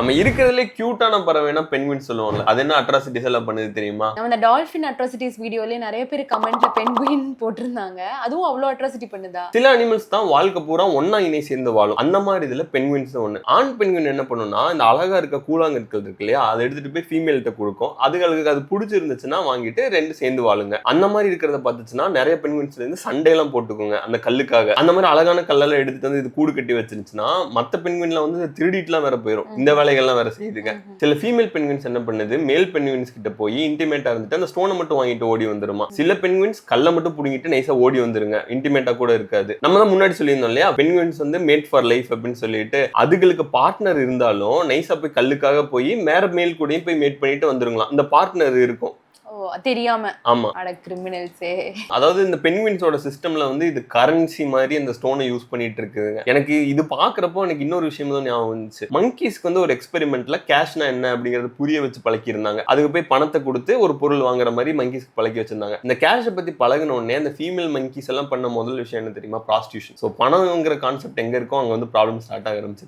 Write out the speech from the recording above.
நம்ம இருக்கிறதுலே கியூட்டான பறவைனா பென்குயின் சொல்லுவாங்கல்ல, அது என்ன அட்ராசிட்டிஸ் எல்லாம் பண்ணுது தெரியுமா? நம்ம இந்த டால்ஃபின் அட்ராசிட்டிஸ் வீடியோலயே நிறைய பேர் கமெண்ட்ல பென்குயின் போட்டிருந்தாங்க. அதுவும் அவ்வளோ அட்ராசிட்டி பண்ணுதா? சில அனிமல்ஸ் தான் வாழ்க்கை பூரா ஒன்னா இணை சேர்ந்து வாழும். அந்த மாதிரி இதுல பென்குயின்ஸ் ஒண்ணு. ஆண் பென்குயின் என்ன பண்ணும்னா, இந்த அழகா இருக்க கூழாங்கற்கள் இருக்கு இல்லையா, அதை எடுத்துட்டு போய் ஃபீமேல்கிட்ட கொடுக்கும். அதுகளுக்கு அது பிடிச்சிருந்துச்சுன்னா வாங்கிட்டு ரெண்டு சேர்ந்து வாழுங்க. அந்த மாதிரி இருக்கிறத பார்த்துச்சுன்னா நிறைய பென்குயின்ஸ்ல இருந்து சண்டையெல்லாம் போட்டுக்குங்க அந்த கல்லுக்காக. அந்த மாதிரி அழகான கல்லெல்லாம் எடுத்துட்டு வந்து இது கூடு கட்டி வச்சிருந்துச்சுன்னா மத்த பென்குயின்ல வந்து திருடிட்டுலாம் வேற போயிடும். இந்த வேலைகள்லாம் வேற செய்யுதுங்க. சில ஃபீமேல் பென்குயின்ஸ் என்ன பண்ணுது, மேல் பென்குயின்ஸ் கிட்ட போய் இன்டிமேட்டா இருந்துட்டு அந்த ஸ்டோனை மட்டும் வாங்கிட்டு ஓடி வந்துருமா. சில பென்குயின்ஸ் கல்லை மட்டும் புடிங்கிட்டு நைஸா ஓடி வந்துருங்க. இன்டிமேட்டா கூட இருக்காது. நம்ம தான் முன்னாடி சொல்லியிருந்தோம் இல்லையா, பென்குயின்ஸ் வந்து மேட் ஃபார் லைஃப் அப்படின்னு சொல்லிட்டு அதுகளுக்கு பார்ட்னர் இருந்தாலும் நைஸா போய் கல்லுக்காக போய் மேல் கூடயும் போய் மேட் பண்ணிட்டு வந்துருங்களாம். இந்த பார்ட்னர் இருக்கும் தெரியாம. ஆமா, அட கிரிமினல்ஸே. அதாவது இந்த பென்குயின்ஸோட சிஸ்டம்ல வந்து இது கரன்சி மாதிரி இந்த ஸ்டோனை யூஸ் பண்ணிட்டு இருக்குதுங்க. எனக்கு இது பாக்குறப்போ எனக்கு இன்னொரு விஷயம் தான் ஞாபகம் வந்துச்சு. மங்கீஸ்க்கு வந்து ஒரு எக்ஸ்பெரிமெண்ட்ல கேஷ்னா என்ன அப்படிங்கறது புரிய வச்சு பழக்கி இருந்தாங்க. அதுக்கு போய் பணத்தை கொடுத்து ஒரு பொருள் வாங்குற மாதிரி மங்கீஸ்க்கு பழக்கி வச்சிருந்தாங்க. இந்த கேஷை பத்தி பழகின உடனே அந்த ஃபீமேல் மங்கீஸ் எல்லாம் பண்ண முதல் விஷயம் என்ன தெரியுமா, ப்ராஸ்டியூஷன். ஸோ பணம்ங்கிற கான்செப்ட் எங்க இருக்கோ அங்க வந்து ப்ராப்ளம் ஸ்டார்ட் ஆக ஆரம்பிச்சிருச்சு.